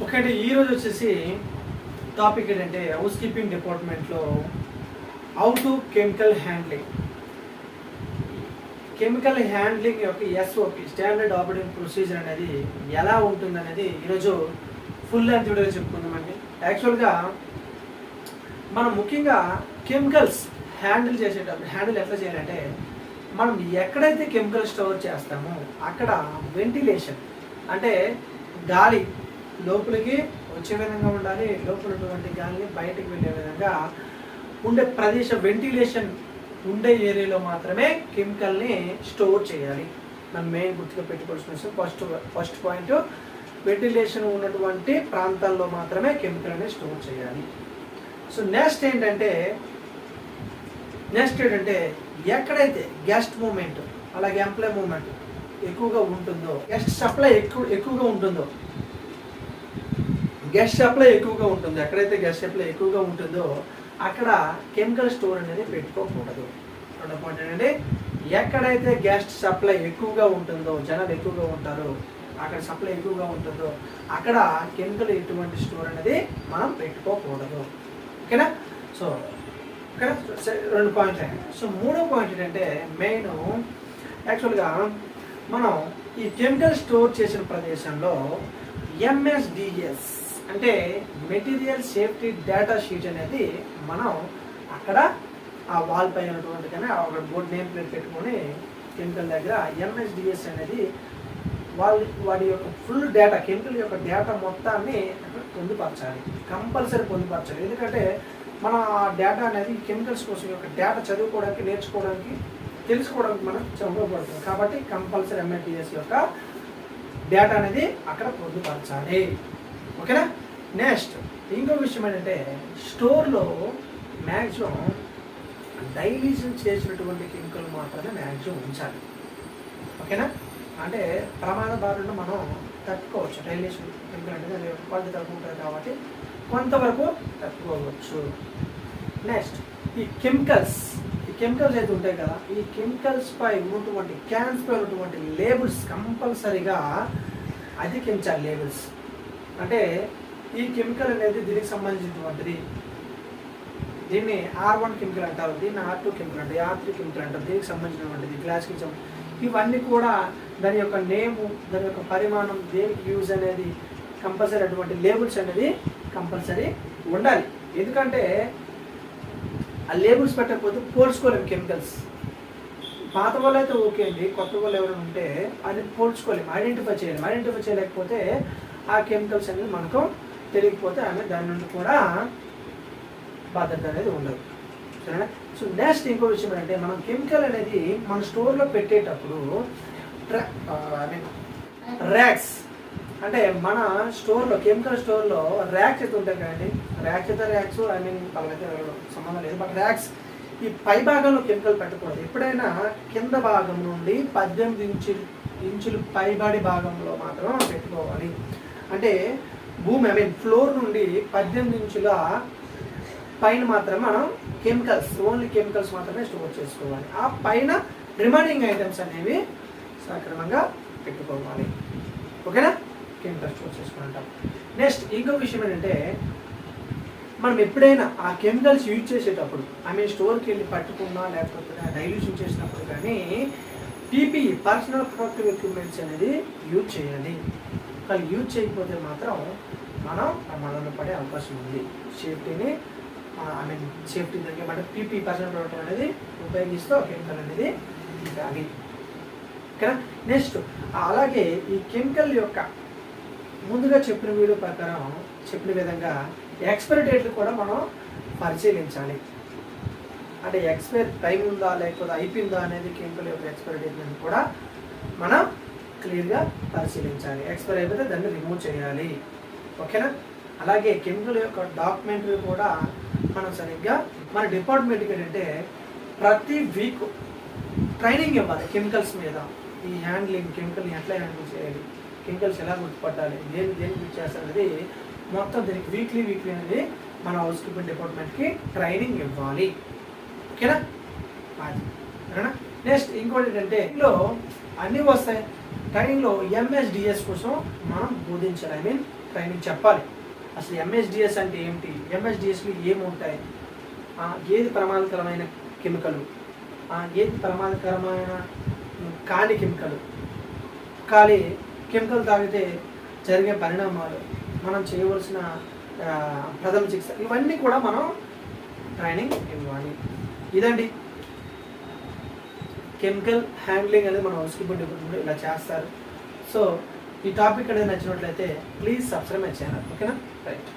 Okay అండి, ఈరోజు వచ్చేసి టాపిక్ ఏంటంటే హౌస్ కీపింగ్ డిపార్ట్మెంట్లో హౌ టు కెమికల్ హ్యాండ్లింగ్ యొక్క ఎస్ఓపి స్టాండర్డ్ ఆపరేటింగ్ ప్రొసీజర్ అనేది ఎలా ఉంటుంది అనేది ఈరోజు ఫుల్ లెంత్ వీడియో చెప్పుకుందామండి. యాక్చువల్గా మనం ముఖ్యంగా కెమికల్స్ హ్యాండిల్ ఎట్లా చేయాలంటే, మనం ఎక్కడైతే కెమికల్ స్టోర్ చేస్తామో అక్కడ వెంటిలేషన్ అంటే గాలి లోపలికి వచ్చే విధంగా ఉండాలి, లోపల ఉన్నటువంటి గాలిని బయటకు వెళ్ళే విధంగా ఉండే ప్రదేశం వెంటిలేషన్ ఉండే ఏరియాలో మాత్రమే కెమికల్ని స్టోర్ చేయాలి. మనం మెయిన్ గుర్తుగా పెట్టుకోవాల్సిన విషయం ఫస్ట్ పాయింట్, వెంటిలేషన్ ఉన్నటువంటి ప్రాంతాల్లో మాత్రమే కెమికల్ని స్టోర్ చేయాలి. సో నెక్స్ట్ ఏంటంటే ఎక్కడైతే గెస్ట్ మూమెంట్ అలాగే ఎంప్లాయ్ మూమెంట్ ఎక్కువగా ఉంటుందో, గెస్ట్ సప్లై ఎక్కువగా ఉంటుందో, ఎక్కడైతే గెస్ట్ సప్లై ఎక్కువగా ఉంటుందో అక్కడ కెమికల్ స్టోర్ అనేది పెట్టుకోకూడదు. రెండో పాయింట్ ఏంటంటే, ఎక్కడైతే గెస్ట్ సప్లై ఎక్కువగా ఉంటుందో, జనాలు ఎక్కువగా ఉంటారో, అక్కడ సప్లై ఎక్కువగా ఉంటుందో అక్కడ కెమికల్ ఎటువంటి స్టోర్ అనేది మనం పెట్టుకోకూడదు. ఓకేనా? సో ఓకేనా, రెండు పాయింట్లు. సో మూడో పాయింట్ ఏంటంటే మెయిన్, యాక్చువల్గా మనం ఈ కెమికల్ స్టోర్ చేసిన ప్రదేశంలో MSDS అంటే మెటీరియల్ సేఫ్టీ డేటా షీట్ అనేది మనం అక్కడ ఆ వాల్ పై ఉన్నటువంటి కానీ ఒక బోర్డు నేమ్ ప్లేట్ పెట్టుకొని కెమికల్ దగ్గర MSDS అనేది వాడి యొక్క ఫుల్ డేటా, కెమికల్ యొక్క డేటా మొత్తాన్ని పొందుపరచాలి, కంపల్సరీ పొందుపరచాలి. ఎందుకంటే మనం ఆ డేటా అనేది కెమికల్స్ కోసం యొక్క డేటా చదువుకోవడానికి, నేర్చుకోవడానికి, తెలుసుకోవడానికి మనం ఉపయోగపడుతుంది. కాబట్టి కంపల్సరీ MSDS యొక్క డేటా అనేది అక్కడ పొందుపరచాలి. ఓకేనా? నెక్స్ట్ ఇంకో విషయం ఏంటంటే, స్టోర్లో మ్యాక్సిమం డైల్యూషన్ చేసినటువంటి కెమికల్ మాత్రమే మ్యాక్సిమం ఉంచాలి. ఓకేనా? అంటే ప్రమాద బారిన మనం తట్టుకోవచ్చు. డైల్యూషన్ కెమికల్ అనేది క్వాలిటీ తక్కువ ఉంటుంది కాబట్టి కొంతవరకు తట్టుకోవచ్చు. నెక్స్ట్ ఈ కెమికల్స్ అయితే ఉంటాయి కదా, ఈ కెమికల్స్ పై ఉన్నటువంటి క్యాన్స్ పై ఉన్నటువంటి లేబుల్స్ కంపల్సరీగా అధికించాలి. లేబుల్స్ అంటే ఈ కెమికల్ అనేది దీనికి సంబంధించినటువంటిది, దీన్ని R1 కెమికల్ అంటారు, దీన్ని R2 కెమికల్ అంటారు, R3 కెమికల్ అంటారు, దీనికి సంబంధించినటువంటిది, గ్లాస్కి ఇవన్నీ కూడా దాని యొక్క నేము, దాని యొక్క పరిమాణం, దేనికి యూజ్ అనేది కంపల్సరీ అటువంటి లేబుల్స్ అనేది కంపల్సరీ ఉండాలి. ఎందుకంటే ఆ లేబుల్స్ పెట్టకపోతే పోల్చుకోలేము కెమికల్స్. పాత వాళ్ళు అయితే ఓకే అండి, కొత్త వాళ్ళు ఎవరైనా ఉంటే అది పోల్చుకోలేము, ఐడెంటిఫై చేయలేకపోతే ఆ కెమికల్స్ అనేది మనకు తెలియకపోతే దాని నుండి కూడా బాధ్యత అనేది ఉండదు. సరేనా? సో నెక్స్ట్ ఇంకో విషయం ఏంటంటే, మనం కెమికల్ అనేది మన స్టోర్లో పెట్టేటప్పుడు ర్యాక్స్ అంటే మన స్టోర్లో, కెమికల్ స్టోర్లో ర్యాక్స్ అయితే ఉంటాయి కదండి, ర్యాక్స్ వాళ్ళకైతే సంబంధం లేదు, బట్ ర్యాక్స్ ఈ పై భాగంలో కెమికల్ పెట్టకూడదు. ఎప్పుడైనా కింద భాగం నుండి 18 ఇంచులు పైబడి భాగంలో మాత్రం పెట్టుకోవాలి. అంటే భూమి ఫ్లోర్ నుండి 18 ఇంచుల పైన మాత్రమే మనం ఓన్లీ కెమికల్స్ మాత్రమే స్టోర్ చేసుకోవాలి. ఆ పైన రిమైనింగ్ ఐటమ్స్ అనేవి సక్రమంగా పెట్టుకోవాలి. ఓకేనా? కెమికల్ స్టోర్ చేసుకుంటాం. నెక్స్ట్ ఇంకో విషయం ఏంటంటే, మనం ఎప్పుడైనా ఆ కెమికల్స్ యూజ్ చేసేటప్పుడు స్టోర్కి వెళ్ళి పట్టుకున్నా లేకపోతే డైల్యూషన్ చేసినప్పుడు కానీ PPE పర్సనల్ ప్రొటెక్టివ్ ఎక్విప్మెంట్స్ అనేది యూజ్ చేయాలి. ఒకవేళ యూజ్ చేయకపోతే మాత్రం మనం ప్రమాదంలో పడే అవకాశం ఉంది. సేఫ్టీ దగ్గర అంటే PPE పర్సనల్ ప్రొటెక్టివ్ అనేది ఉపయోగిస్తూ కెమికల్ అనేది ఉండాలి. ఓకేనా? నెక్స్ట్ అలాగే ఈ కెమికల్ యొక్క ముందుగా చెప్పిన వీడియో ప్రకారం చెప్పిన విధంగా ఎక్స్పైరీ డేట్లు కూడా మనం పరిశీలించాలి. అంటే ఎక్స్పైరీ టైం ఉందా లేకపోతే అయిపోయిందా అనేది కెమికల్ యొక్క ఎక్స్పైరీ డేట్ అనేది కూడా మనం క్లియర్గా పరిశీలించాలి. ఎక్స్పైరీ అయిపోతే దాన్ని రిమూవ్ చేయాలి. ఓకేనా? అలాగే కెమికల్ యొక్క డాక్యుమెంటరీ కూడా మనం సరిగ్గా మన డిపార్ట్మెంట్కి ఏంటంటే ప్రతి వీక్ ట్రైనింగ్ ఇవ్వాలి కెమికల్స్ మీద. ఈ హ్యాండ్లింగ్, కెమికల్ని ఎట్లా హ్యాండిల్ చేయాలి, కెమికల్స్ ఎలా గుర్తుపట్టాలి, దేనికి యూజ్ చేస్తారనేది మొత్తం దీనికి వీక్లీ అనేది మన హౌస్ కీపింగ్ డిపార్ట్మెంట్కి ట్రైనింగ్ ఇవ్వాలి. ఓకేనా? నెక్స్ట్ ఇంకోటి ఏంటంటే, అన్నీ వస్తాయి ట్రైనింగ్లో MSDS కోసం మనం బోధించాలి. ట్రైనింగ్ చెప్పాలి. అసలు ఎంఎస్డిఎస్ అంటే ఏమిటి, ఎంఎస్డిఎస్లో ఏముంటాయి, ఏది ప్రమాదకరమైన కెమికల్, ఏది ప్రమాదకరమైన కాని కెమికల్ తాగితే జరిగే పరిణామాలు, మనం చేయవలసిన ప్రథమ చికిత్స, ఇవన్నీ కూడా మనం ట్రైనింగ్ ఇవ్వాలి. ఇదండి కెమికల్ హ్యాండ్లింగ్ అనేది మన హౌస్కీపింగ్ డిపార్ట్మెంట్లో ఇలా చేస్తారు. సో ఈ టాపిక్ అనేది నచ్చినట్లయితే ప్లీజ్ సబ్స్క్రైబ్ మై ఛానల్. ఓకేనా? రైట్.